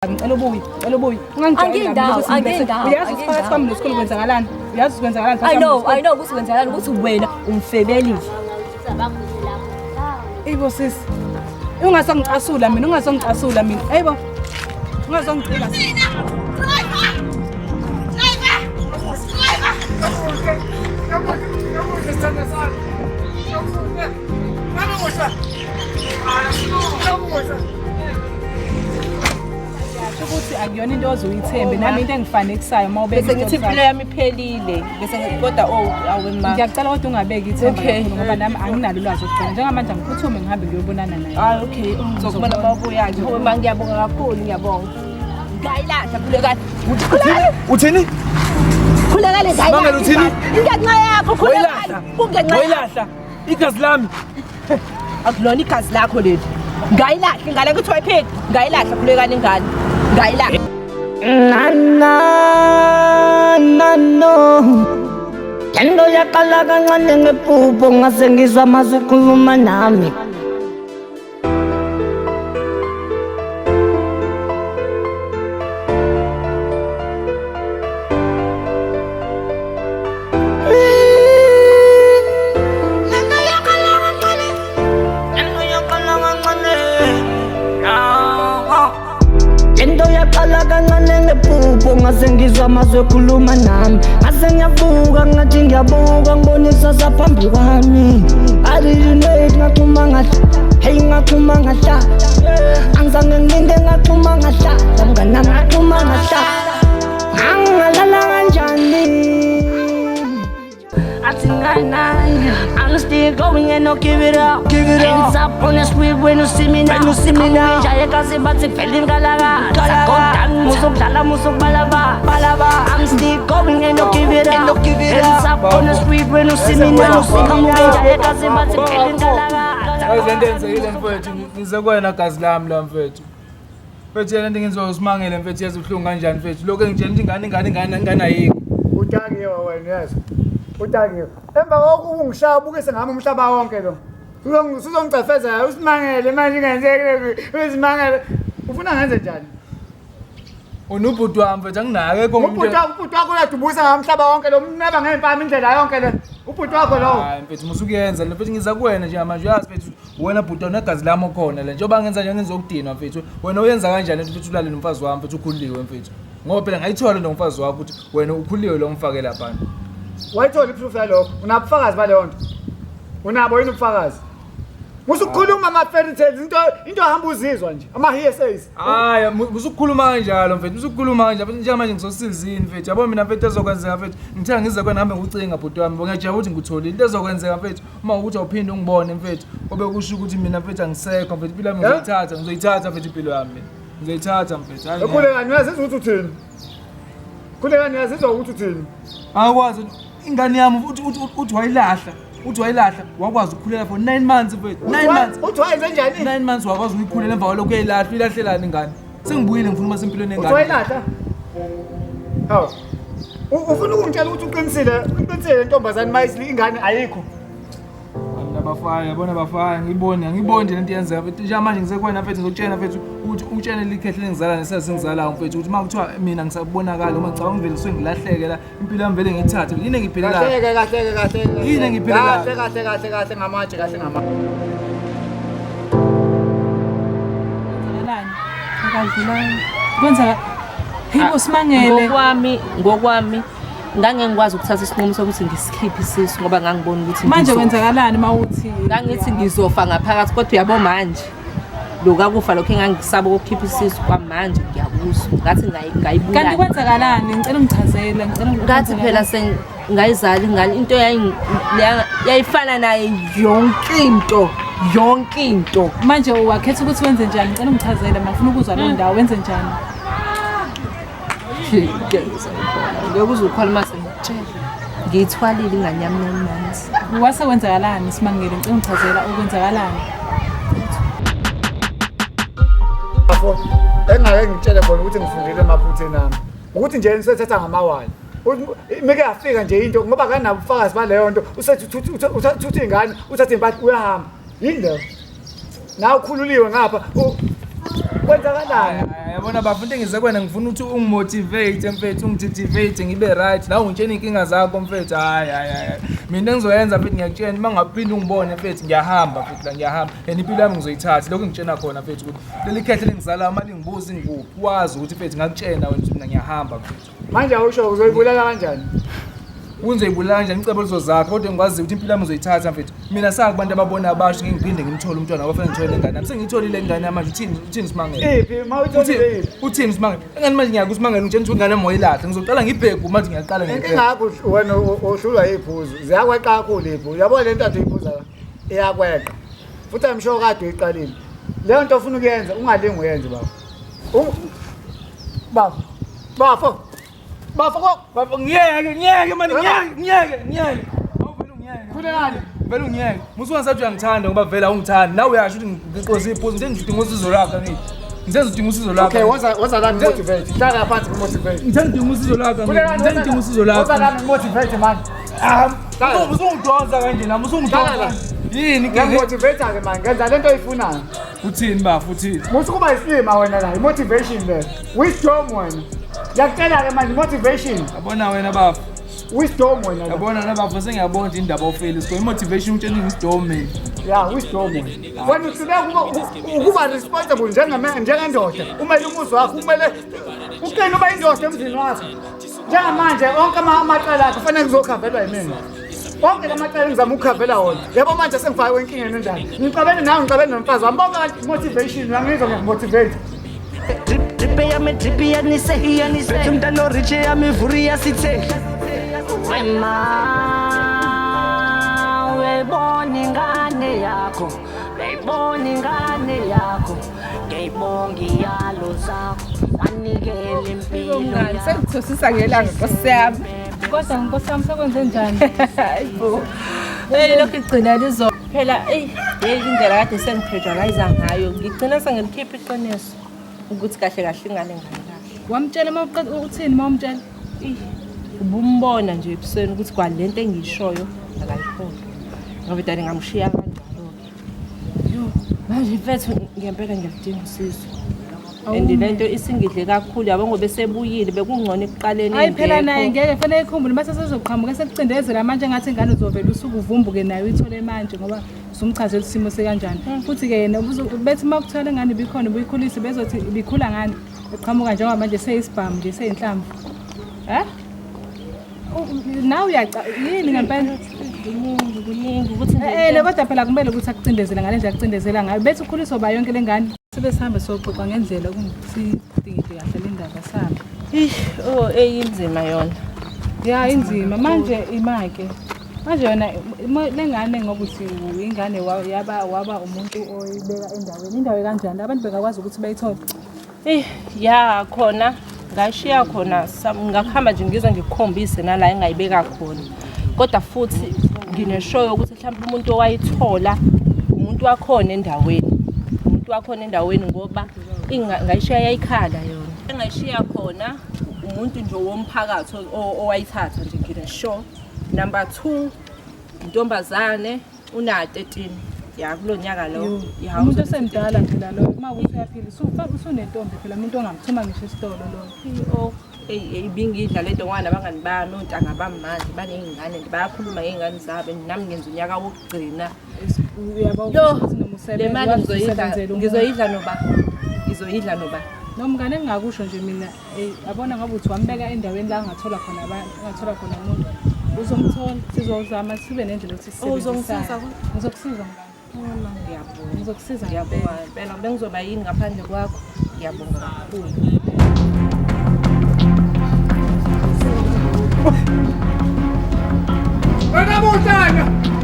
Elobuyi. Angindawo. Uyazi phakathi kwami nesikole kwenzakalani? Uyazi kwenzakalani? I know ukuthi kwenzakalani ukuthi wena umfebelile. Ebo sis. Ungasongicasula mina. Hayibo. Ungazongicela. Ukuthi akuyona into ozoyithembe nami into engifanekisayo mawubeka bese ngithi impilo yami iphelile bese kodwa awema ngiyacela kodwa ungabeki ithemba kakhulu ngoba nami anginalo ulwazi lokugcina njengamanje ngiphuthume ngihambe ngiyobonana naye okay ngizokubona babuya nje ngoba ngiyabonga kakhulu ngiyabonga ngayilahla Khulekani uthini Khulekani ngayilahla uthini ingenxa yakho Khulekani kungenxa ngayilahla igazi lami akulona igazi lakho leli ngayilahla ingane kuthi wayipheki ngayilahla Khulekani ingane ngayilahla no Yendo yaqala kancane ngephupho ngase ngizwa amazwi ekhuluma nami ngase ngizwa amazwi ekhuluma nami ngase ngiyabuka ngathi ngiyabuka ngibona isasa phambi kwami alinete ngaxhuma ngahla hey ngaxhuma ngahla angizange ngilinde ngaxhuma ngahla ngana ngaxhuma ngahla angalala kanjani I'm still going and not give it up. Hands up on the street when you see me now. Jaya kasi bati feeling galaga. Sakotan musuk dala musuk balaba. I'm still going and not give it up. Hands up on the street when you see me now. Jaya kasi bati feeling galaga. Azendenze ile mfethu ngizekwena gazi lami la mfethu. Mfethu yena into ngizosimangele mfethu yazi uhlungu kanjani mfethu. Lokho engitshela ingane ayikho. Utangiwe wena yazi. Utangiwe. Emva kokungishaya bukise ngami umhlaba wonke lo. Sizongicefeza usimangele manje ingenzeke usimangele. Ufuna ngenze njani? Unubhuti wami mfethu anginake konke ubhuti wakho uyadubusa ngamhlaba wonke lo mneba ngempama indlela yonke le. Ubhuti wakho lo. Hayi mfethu musukuyenza le mfethu ngiza kuwena nje manje uyazi mfethu wena bhuti unegazi lami khona le njengoba ngenza nje ngizokudinwa mfethu wena uyenza kanjani mfethu ulale nomfazi wami mfethu ukhuliwe mfethu ngoba phela ngayithola lo mfazi wakho ukuthi wena ukhuliwe lo mfake lapha. Wayithola iproof yalokho. Unabufakazi baleyo nto. Unabo yini ubufakazi? Musukhuluma ama fairy tales into hamba uzizwa nje. Ama hearsays. Hayi musukhuluma kanjalo mfethu. Musukhuluma kanjalo nje manje ngizosilizini mfethu. Yabo mina mfethu ezokwenzeka mfethu. Ngithenga ngize kwena ngihambe ngucinga bhuti wami. Ngiyajabula ukuthi ngitholile into ezokwenzeka mfethu. Uma ukuthi awuphinde ungibone mfethu. Obe kusho ukuthi mina mfethu angisekho mfethu. Impilo yami ngizoyithatha mfethu impilo yami. Ngizoyithatha mfethu. Hayi. Khulekani uyazizwa ukuthi uthini? Khulekani uyazizwa ukuthi uthini? Akwazi ingane yami uthi wayilahla wakwazi ukukhulela for 9 months mfethu 9 months uthi wayenze njani 9 months wakwazi ukukhulela emva kwalokho ilahlelani ingane sengibuyile ngifuna uma sempilweni engane wayilahla hawo ufuna ukungitshela ukuthi uqinisile intombazane mayisili ingane ayikho abafaya yabona abafaya ngibone lento yenzeka mfethu njengamanje ngisekwena mfethu ngizokutshela mfethu ukuthi utshene likhehle ngizala nesesingizalayo mfethu ukuthi uma kuthiwa mina ngisabonakala uma ngicabanga ngivele sengilahleke la impilo yami vele ngiyithathe yini engiphelela kahle yini engiphelela kahle ngamatshe akadlulanga kwenza hibo simangele ngokwami ngange ngikwazi ukuthatha isinqumo sokuthi ngisikhiphe isisu ngoba ngangibona ukuthi manje kwenzakalani mawuthi ngangithi ngizofa ngaphakathi kodwa uyabo manje lokakufa lokho engangisaba ukukhipha isisu kwamanje ngiyakuzwa ngathi ngayibulala kanti kwenzakalani ngicela ungichazele ngathi phela sengayizali ingane into yayifana naye yonke into manje wakhetha ukuthi wenze njani ngicela ungichazele mafuna ukuzwa lo ndawo wenze njani ngiyokuzwa ukhona mase ngitshela ngiyithwalile ingane yami namanzi wase kwenzakalani simangele ngicela ungichazela ukwenzakalani engake ngitshele khona ukuthi ngifundile emaphutheni ami ukuthi nje nisethatha ngamawala meke yafika nje into ngoba kanabo ubufakazi baleyo nto uthatha ingane uthatha impahla uyahamba yini lo nawe ukhululiwe ngapha Kwenzakalani? Yabona bafuna engize kwena ngifuna ukuthi ungimotivate mfethu ungimotivate ngibe right la ungitshena inkinga zakho mfethu hayi mina engizoyenza mfethu ngiyakutshela mangaphinda ungibone mfethu ngiyahamba mfethu la ngiyahamba and impilo yami ngizoyithatha lokho ngitshena khona mfethu ukuthi leli khethe lengizala mali ngibuza ingikuphi wazi ukuthi mfethu ngakutshena wena ukuthi mina ngiyahamba mfethu Manje awusho uzoyibulala kanjani? Unzoyibulala kanjani icebo lizozakho kodwa ngikwazi ukuthi impilo yami ngizoyithatha mfethu mina sakubantu ababona abasho ngiphinde ngimthole umntwana wafanele ngithole ingane nami sengiyitholile ingane manje uthini Simangele Iphi mawutholile iphi? uthini Simangele engani manje ngiyakuthi Simangele ngitshela ukuthi ingane moyilahle ngizoqala ngibheke manje ngiyaqala Inkinga yakho wena ohlulwa iphuzu ziyakweqa kakhulu iphuzu yabona le ntathu iphuza la iyakweqa futhi amsho kade uyiqalile leyo nto ofuna ukuyenza ungalingi uyenze bafo ngiyeke manje ngiyeke Khulekani vele ungiyeke musungasathi uyangithanda ngoba vele awungithandi nawe uyasho ukuthi ngixoze iphuzu nje ngidinga usizo lakho ngithi ngidinga usizo lakho Okay waza la motivate hlala phansi motivate ngidinga usizo lakho ngidinga usizo lakho waza la motivate man usungidonsa kanje nami usungidonsa yini ngiyamotivate ke man ngenza lento oyifunayo uthini bafu uthini musu kuba isilima wena la motivation le wisdom wena yakutshela ke manje motivation yabona wena bafu wisdom wena la yabona nabafu sengiyabona indaba ofeli so motivation utshela wisdom man yeah wisdom wena usuka ukuba responsible njengendoda umele umuzi wakho umele uqine uba indoda emzini wakho njengamanje onke amacala akho kufanele ngizokhavelwa yimina onke lamacala engizama ukukhavela wona yebo manje sengifake wenkingeni enjani ngicabene nawe ngicabene nomfazi wami bonke kanti motivation uyangizwa ngiyamotivate Dripe ya nise Mtano riche ya mivuri ya site Wema Weboni ngane yako Weboni ngane yako Ngeibongi yalo zako Wanikele mpilo yako Sengithosisa ngelanga nkosiyami Kodwa nkosiyami sekwenze njani? hayibo lokhu igcina lizo phela indlela kade sengipressurize ngayo ngigcina sengilikhipha iqiniso ukuthi kahle ingane ngani Wamtshela mawuqeda uthini mawumtshela? Ubumbona nje ebusweni ukuthi kwalento engiyishoyo akayikholwa ngoba idale ngamshiya kanjalo yo manje mfethu ngempela ngiyadinga usizo and lento isingidle kakhulu yabo ngoba sebuyile bekungcono ekuqaleni Hayi phela naye ngeke fanele ikhumbule mase sezoqhamuka sekucindezela manje ngathi ingane uzovela usuku uvumbuke nayo uyithole manje ngoba usumchazela isimo sekanjani futhi ke yena bethi makuthola ingane ibikhona ubuyikhulisa bezothi ibikhula ngani eqhamuka njengoba manje seyisibhamu nje seyinhlamvu nawe uyaca yini ngempela kuningi ukuthi kodwa phela kumele ukuthi akucindezela ngale ndlela akucindezela ngayo bethi ukhuliso ba yonke lengane sebesihambe soxoxa ngendlela kungisidingide kahle le ndaba sami eyinzima yona ya inzima manje imake manje yona lengane ngoba uthi ingane waba umuntu oyibeka endaweni indawo kanjani abantu bengakwazi ukuthi bayithole ya khona ngashiya khona ngakuhamba nje ngizwe ngikukhombise nala engayibeka khona kodwa futhi ngineshoyo ukuthi mhlawumbe umuntu owayithola umuntu wakhona endaweni ngoba ngayishiya yayikhala yona engayishiya khona umuntu nje womphakathi owayithatha nje ngineshoyo number 2 intombazane una 13 ya kulonyaka lo umuntu osemdala phela lo makuthi uyaphila usunentombi phela umuntu ongamthuma ngisho isitolo lo ibingidla lento ngwana abangani bami ontanga bami manje banezingane bayakhuluma ngezingane zabo nami ngenza unyaka wokugcina le mali ngizoyidla noba nomngane engingakusho nje mina yabona ngoba uthi wambeka endaweni la angathola khona umuntu uzomthola sizozama sibe nendlela ukuthi uzongisiza ngizokusiza ngiyabonga ngizokusiza phela bengizoba yini ngaphandle kwakho ngiyabonga kakhulu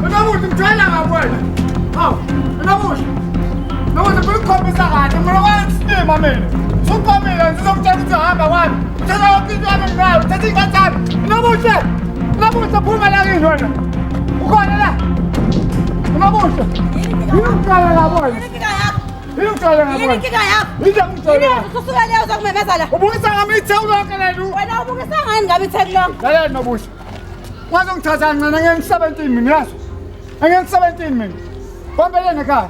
Unamuthi mthwala ngabona. Hawu, unamuthi. Nokuthi ukukhombisa kahle mina kwanisima mina. Sukhomile ngizomtshela ukuthi hamba kwami. Uthatha yonke into yami ngayo, uthatha ingane. Unamuthi phuma la kimi wena. Ukhona la. Unamuthi. Ngicela ngabona. Ngicela ngabona. Inkinga yakho. Ngicela. Ususuka leyo uzokumemezela. Ubukisa ngami ithawula lonke lelo. Wena ubukisa ngani ngabe itheklo? Lalela nobuhle. Wazongithatha ngene nge-17 mina yazo. Nge-17 mina. Kwambele nekhaya.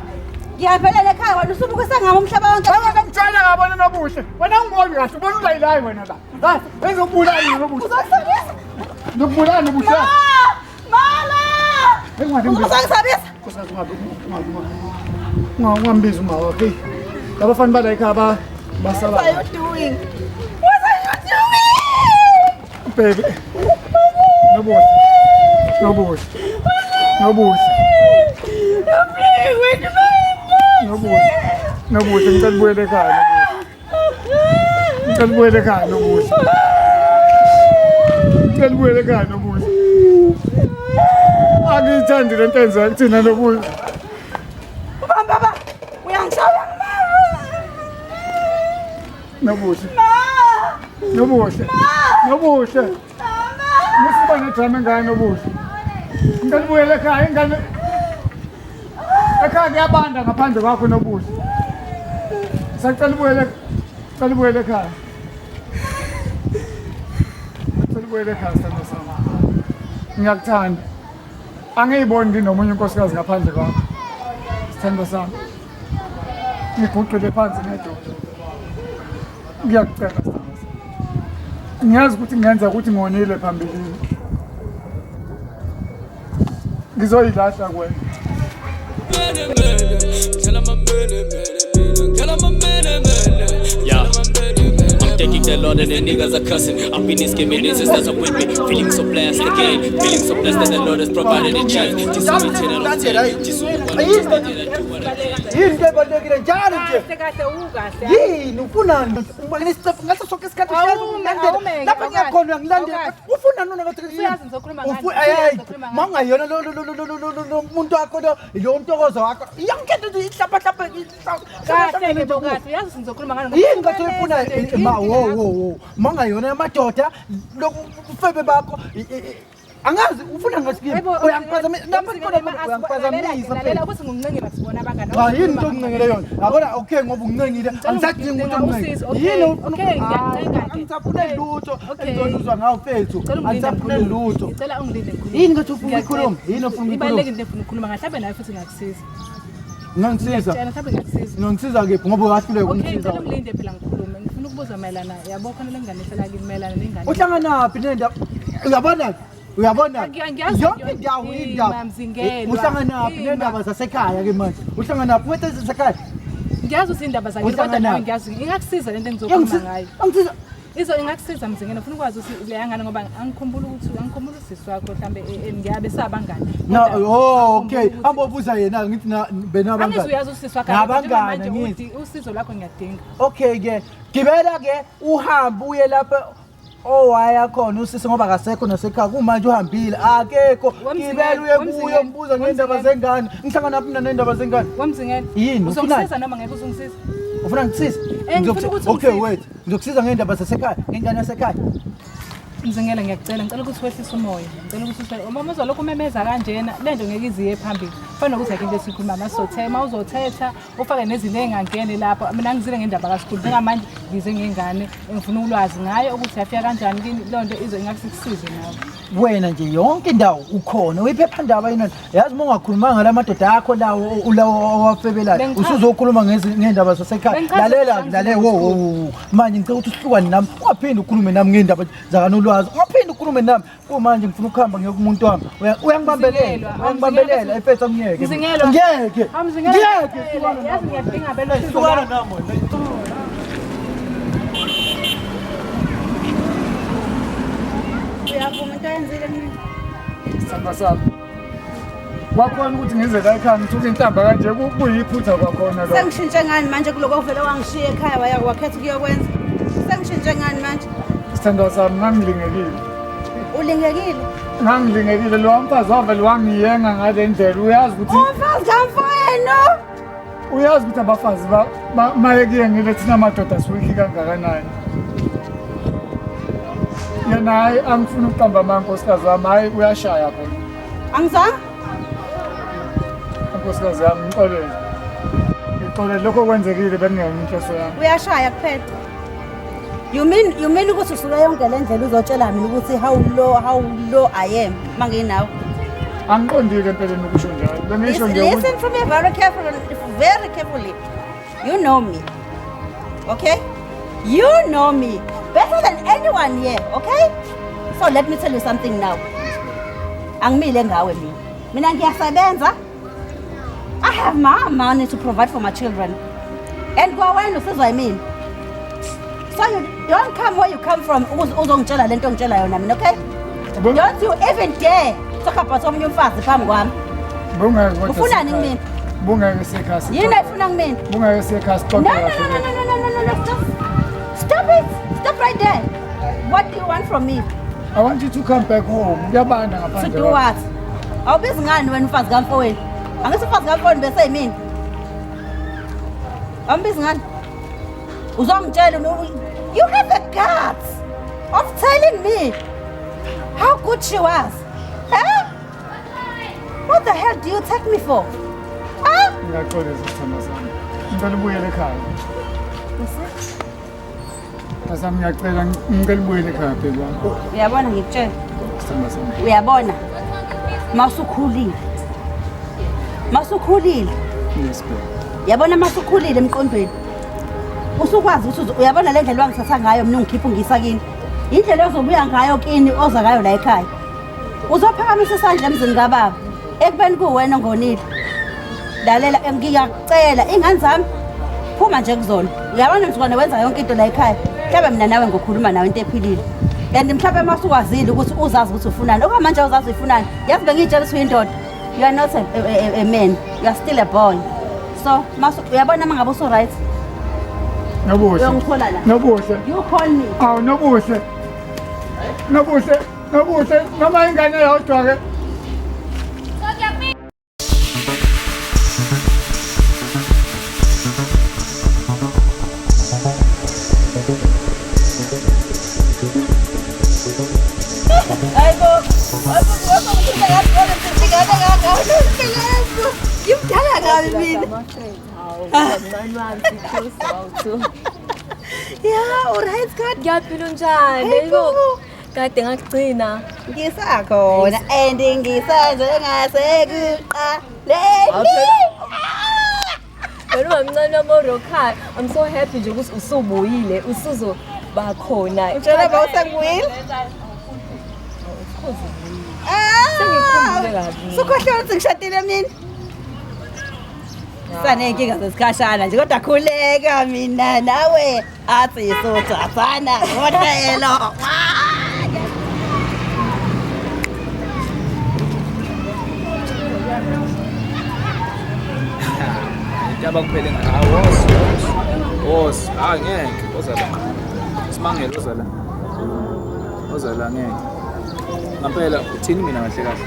Ngiyaphelela ekhaya wena usubuke sengama umhlaba wonke. Wena ngitshela ngabona nobuhle. Wena ungiboni kahle, ubona ulayilayi wena la. Hayi, bezokubulala nobuhle. Uzongisabisa. Ngikubulala nobuhle. Mama! Uzongisabisa. Ungambizi uma wakhe. Labafana bala ekhaya basala. What are you doing? What are you doing? Baby. Nobuhle. Nobuhle. Nobuhle. You're playing with me. Nobuhle. Nobuhle ngicela ubuyele ekhaya. Ngicela ubuyele ekhaya nobuhle. Ngicela ubuyele ekhaya nobuhle. Angiyithandi le nto enza kuthina nobuhle. Baba, uyangishaya Nobuhle. Nobuhle. Nobuhle. Musiba nedrama engane nobuhle. Ngicela ubuyele ekhaya ingane. Ekhaya kuyabanda ngaphandle kwakho nobuhle. Sacela ubuyele ekhaya. Sicela ubuyele ekhaya sithando sami. Ngiyakuthanda. Angiyiboni nginomunye unkosikazi ngaphandle kwakho. Sithando sami. Ngiguqile phansi nedoda. Ngiyakucela sithando sami. Ngiyazi ukuthi ngenza ukuthi ngonile phambilini. Ngizoyilahla kuwena. Yeah, I'm taking the Lord and the niggas are cussing. I've been skimming this sisters up with me. Feeling so blessed again. Feeling so blessed that the Lord has provided a chance. Just so we turn it on. Yini ke balekile njalo nje. Kahle ukahle. Yini ufunani? Ngaso sonke isikhathi siyazi lapha ngiyakhona ngilandela. Ufunani nona ngathi Uyazi ngizokhuluma ngani? mangayona lo muntu wakho lo ntokozo wakho. Iyangikhetha nje ihlapha Kahle ngento kahle. Uyazi ngizokhuluma ngani? yini ngathi uyifuna ma wo mangayona amadoda lokufebe bakho angazi ufuna ngasikini uyangiphazamisa Lalela ukuthi ngingincengela sibona abangani. Cha yini into okuncengele yona yabona okay ngoba ungincengile angisadingi ukuthi ungincenge yini okay ngiyacenga ke angisafune lutho engizozuzwa ngawo mfethu angisafune lutho ngicela ungilinde ngikhuluma. yini ngathi ufuna ukukhuluma yini ufuna ukukhuluma Ibalekile into efuna ukukhuluma ngahlabe nawe futhi ngakusiza. ngangisiza Tshela mhlawumbe ngakusiza. ngangisiza kephi ngoba wahluleka Okay, ukungisiza ngicela ungilinde phela ngikhulume. Ngifuna ukubuza mayelana yabo khona lenganisela kimi mayelana nengane. uhlanganaphi nenda uyabona Ngiyazi yonke indawo indaba Mamzingelwa. uhlanganaphi nendaba zasekhaya ke manje uhlanganaphi wethe zasekhaya Ngiyazi ukuthi indaba zakhe kodwa nawe ngiyazi ingakusiza lento engizokhuluma ngayo. angisiza Ingakusiza Mzingela ufuna ukwazi ukuthi le ngane ngoba angikhumbula usisi wakho mhlambe ngiyabe sabangani. no okay ambobuza yena ngithi benabangani Angizuyazi usisi wakho nabangani manje ngithi uthi usizo lakho ngiyadinga. okay ke gibela ke uhambe uye lapha owaya khona usisi ngoba akasekho nasekhaya kumanje uhambile akekho gibela uye kuyo umbuza ngendaba zengane ngihlangana naphi nendaba zengane Wamzingela yini uzongisiza noma ngeke uzongisiza? ufuna ngisiza ngifuna ukuthi okay ungisize. wait ngizokusiza ngendaba zasekhaya ngengane yasekhaya Mzingela ngiyacela ngicela ukuthi wehlise umoya. Ngicela ukuthi uma uzolokhu umemeza kanjena lento ngeke iziye phambili. Kufanele ukuthi akho into esikhuluma masizothetha uzothetha ufake nezinto engangene lapha. Mina ngizile ngendaba kaSikhulu njengamanje ngize ngengane engifuna ulwazi ngayo ukuthi yafika kanjani kini lonto izo ingakusize nawe. wena nje yonke indawo ukhona uyiphephandaba yini yazi uma ungakhuluma ngalamadoda akho lawo owafebelayo usuzokhuluma ngendaba zasekhaya lalela wo manje ngicela ukuthi uhlukane nami ungaphindi ukhulume nami ngendaba zakanolwazi ungaphindi ukhulume nami manje ngifuna ukuhamba ngeke umuntu wami uyangibambelela efethu ngiyeke ngeke yazi ngiyadinga belo hlukana nami Uyavuma into yenzile mina. samba wakhona ukuthi ngize la ekhaya ngithuke inhlamba kanje kuyiphutha kwakhona lo Sengishintshe ngani manje kuloko ovela wangishiya ekhaya wakhetha ukuyokwenza. Sengishintshe ngani manje? sithando sami ngangilingekile Ulingekile? lo mfazi wavele wangiyenga ngale ndlela uyazi ukuthi Umfazi kamfowenu. uyazi ukuthi abafazi mayekuyengile thina madoda siwikhi kangakanani yena hayi angifuna ukuqamba amankosikazi wami hayi uyashaya khona Angizange? unkosikazi yami ngixolele lokho kwenzekile bekungeyona inhloso yami Uyashaya kuphela. You mean ukuthi usuke yonke le ndlela uzotshela mina ukuthi how low I am manginawo. Angiqondile empeleni ukusho njalo. Bengisho nje ukuthi Listen to me very carefully. You know me. Okay? You know me better than anyone here, okay? So let me tell you something now. Angimile ngawe mina. Mina ngiyasebenza. I have my money to provide for my children. And kwawena usizwa yimini. So you don't come where you come from uzongitshela lento ngitshela yona mina, okay? Don't you even dare talk about omnye umfazi phambi kwami. bungeke Ufunani kimi? bungeke sekhasi. Yini ayifuna kimi? Bungeke sekhasi No, konke no, no, no, no, no, no, no, no, stop. Stop it. Stop right there. What do you want from me? I want you to come back home. Ngiyabanda ngaphandle. To do what? Awubizi ngani wena umfazi kamfowenu? Angithi umfazi kamfowenu bese yimini. Awubizi ngani? Uzongitshela you have the guts of telling me how good she was. Huh? What the hell do you take me for? Huh? Ngiyaxolisa sithando sami. Ngicela ubuyele ekhaya. Asami ngiyacela ngicela ubuyele ekhaya phela. Uyabona ngikutshela. Sithando sami. Uyabona? Masukhulile. Yes, babe. Yabona masukhulile emqondweni. Usukwazi ukuthi uyabona le ndlela wangithatha ngayo mina ungikhipha ungisa kini. Indlela ozobuya ngayo kini oza ngayo la ekhaya. Uzophakamisa isandla emzini kababa. Ekubeni kuwena ngonile. Lalela ngiyacela ingane zami phuma nje kuzona. Uyabona mzukwane wenza yonke into la ekhaya. Mhlawumbe mina nawe ngokhuluma nawe into ephilile. And mhlawumbe masukwazile ukuthi uzazi ukuthi ufunani. Okwamanje uzazi ufunani. Yazi bengitshela ukuthi uyindoda. You are not a man. You are still a boy. So, uyabona mangabe uso right. Nobuhle. Uyangithola la. Nobuhle. You call me. Awu nobuhle. Nobuhle. Noma ingane yodwa ke. Yeah, alright, God. Ngiyaphila njani? Look, kade ngagcina. Ngisakhona and ngisenze ngasekuqaleni. Wena wamncane wamorokhaya. I'm so happy nje ukuthi usubuyile, usuzoba khona. Utshela bawusengwile? Sengikhumbule kabi. Sukhohle ukuthi ngishadile mina. Sanenkinga zesikhashana nje kodwa khuleka mina nawe athi sothathana ngohlelo. Yaba kuphele ngawo wos ngeke ozala simangele ozala ngeke ngampela uthini mina kahle kahle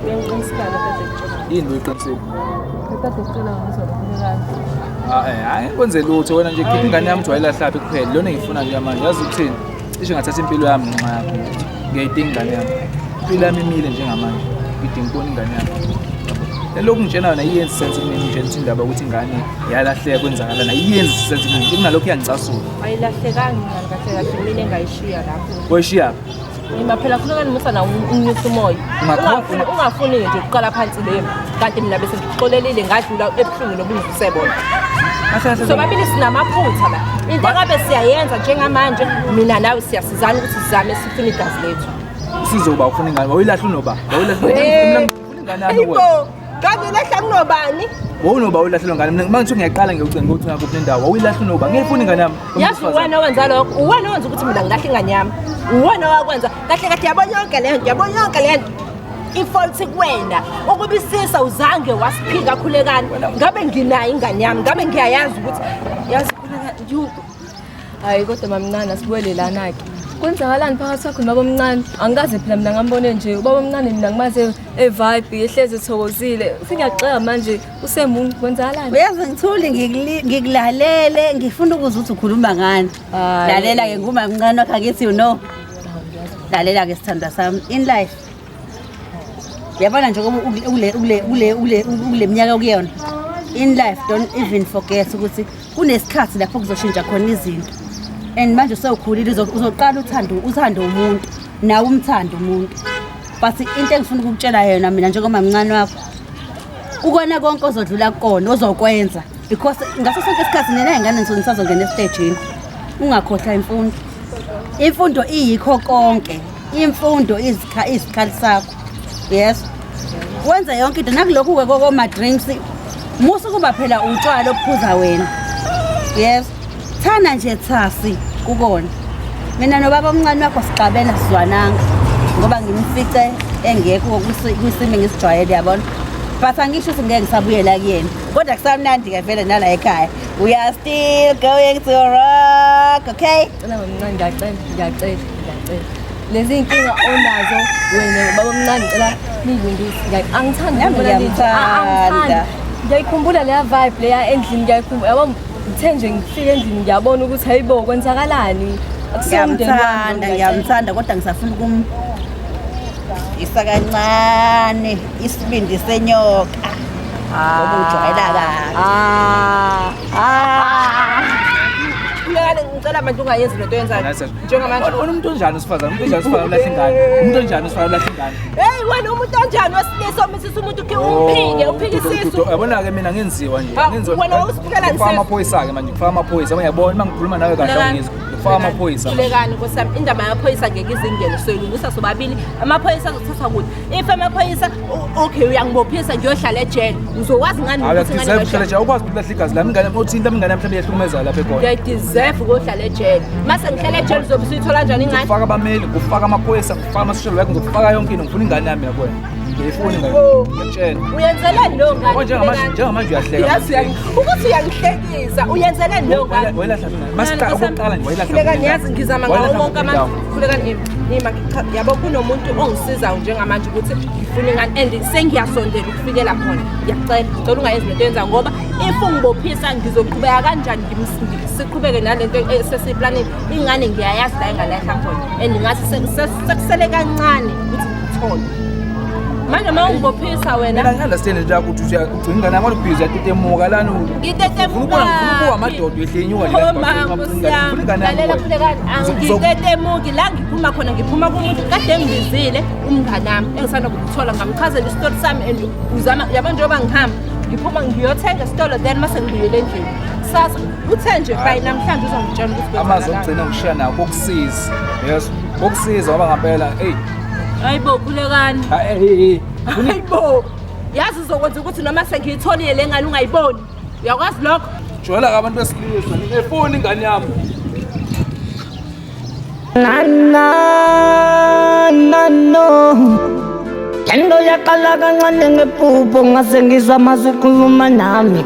Uyangiqinisela kade ngitshela. yini uyiqinisile Kade ngitshela ngizolo Khulekani. hayi kwenze lutho wena nje khipha ingane yami wayilahlapi kuphela lona engifuna nje manje yazi ukuthini isho ngathatha impilo yami ngenxa yakho ngiyayidinga ingane yami impilo yami imile njengamanje ngidinga ukubona ingane yami lokhu ngitshela yona iyenza sense kimi nje nje indaba ukuthi ingane yalahleka kwenzakalana iyenza sense kimi kunalokho yangicasula Ayilahlekanga kahle kahle mina engayishiya lapho. koyishiya Ngima phela Khulekani musana unginyusa umoya. Ungafuni nje ukuqala phansi leyo. Kanti mina bese ngixolelile ngadlula ebuhlungu nobungise bona. So babili sinamaphutha la. Into ngabe siyayenza njengamanje mina nawe siyasizana ukuthi sizame sifune igazi lethu. sizoba ufuna ingane wayilahle unoba mina ngifuna ingane yami wena Kanti lahla kunobani? wawunoba uyilahlelwa ngane mina manje ngiyaqala ngiyocela ukuthi ngakuphi nendawo wawuyilahle unoba ngiyifuna ingane yami Yazi wena wenza lokho. Uwena wenza ukuthi mina ngilahle ingane yami. Uwena wakwenza. Kahle kahle yabona yonke lento. Ifault kuwena. Ukubisisa uzange wasiphika Khulekani. Ngabe nginayo ingane yami. Ngabe ngiyayazi ukuthi yazi Khulekani. Hayi kodwa mamncane asibuwele lana ke. Kwenzakalani phakathi kwakho nobaba omncane? Angikaze phela mina ngambone nje ubaba omncane mina ngimaze evibe ehleze ethokozile. Singiyaxeka manje usemuntu kwenzakalani? Uyazi ngithuli ngikulalele ngifuna ukuzwa ukuthi ukhuluma ngani. Lalela ke nguma mncane wakho akithi you know. Lalela ke sithanda sami in life. Yabona nje ule minyaka okuyona. In life don't even forget ukuthi kunesikhathi lapho kuzoshintsha khona izinto. and manje sewukhulile uzoqala uthando umuntu nawe umthanda umuntu. But into engifuna ukukutshela yona mina njengoba mncane wakho ukona konke ozodlula kukona ozokwenza because ngaso sonke isikhathi nina ingane nisazongena estage ungakhohlwa imfundo iyikho konke. Imfundo izikhali sakho. Yes. Wenza yonke into nakulokhu ke kokoma drinks musu kuba phela utshwala ophuza wena. Yes. Thana nje thasi kukona. Mina nobaba omncane wakho siqabela sizwananga ngoba ngimfice engekho kwisimo ngisijwayele yabona. But angisho ukuthi ngeke ngisabuyela kuyena. Kodwa kusamnandi ke vele nala ekhaya. We are still going to rock, okay? Ngiyacela. Lezi inkinga onazo wena baba omncane ngicela nilungise. Angithanda. Ngiyayikhumbula leya vibe leya endlini ngiyayikhumbula. Yabo ngithe nje ngifike endlini ngiyabona ukuthi hayibo kwenzakalani. Ngiyamthanda kodwa ngisafuna isakancane isibindi senyoka. Ngoba ujwayela ngicela manje ungayenzi lento yenzayo njengamanje umuntu onjani usifazana ulahla ingane umuntu onjani usifazana ulahla ingane hey wena umuntu onjani wesilisa omisisa umuntu ke uphike isisu yabona ke mina ngenziwa nje ngenziwa wena usiphikela ngifaka amaphoyisa ke manje ngifaka amaphoyisa uyabona mangikhuluma nawe kahle ngizwa ngifaka amaphoyisa Khulekani nkosami indaba yamaphoyisa ngeke izingene soyilungisa sobabili amaphoyisa azothatha kude if amaphoyisa okay uyangibophisa ngiyohlala ejele uzokwazi ngani ukuthi ngani ngizohlala ejele ukwazi ukulahla igazi lami ingane uthinta ingane mhlawumbe yehlukumeza lapha ekhona deserve ukuhlala ejele mase ngihlala ejele uzobe usuyithola kanjani ingane ufaka abameli ufaka amaphoyisa ufaka ama-social worker ngizofaka yonke into ngifuna ingane yami yabona ngiyifuna ingane ngiyakutshela uyenzeleni lo ngane njengamanje uyahleka ukuthi uyangihlekisa uyenzeleni lo ngane wayilahla mina okokuqala nje wayilahla Khulekani yazi ngizama ngawo wonke amandla Khulekani yabo kunomuntu ongisizayo njengamanje ukuthi ngifuna ingane and sengiyasondela ukufikela khona ngiyacela ungayenzi lento yenza ngoba if ungibophisa ngizoqhubeka kanjani siqhubeke nalento esesiplanini ingane ngiyayazi la engalahla khona and ngathi sekusele kancane ukuthi ngithole manje mawungibophisa wena mina ngiunderstand nje ukuthi ugcina ingane yami ubhizi yatetemuka lana ngitetemuka ukuba amadoda ehlenyuka lalela Khulekani angitetemuki la ngiphuma khona ngiphuma kumuntu kade ngibizile umngane nami engisanda ukuthola ngamchazela isitori sami and uzama yabona njengoba ngihamba ngiphuma ngiyothenga isitolo then mase ngibuyele endlini sasa uthe nje by namhlanje uzongitshela ukuthi amazwi ogcina ngishiya nawo kokusiza yes kokusiza ngoba ngempela hey hayibo Khulekani hayibo yazi uzokwenza ukuthi noma sengiyitholile le ngane ungayiboni uyakwazi lokho jwayela ke abantu besilisa ngifuna ingane yami no Yendo yaqala kancane ngephupho ngase ngizama ukukhuluma nami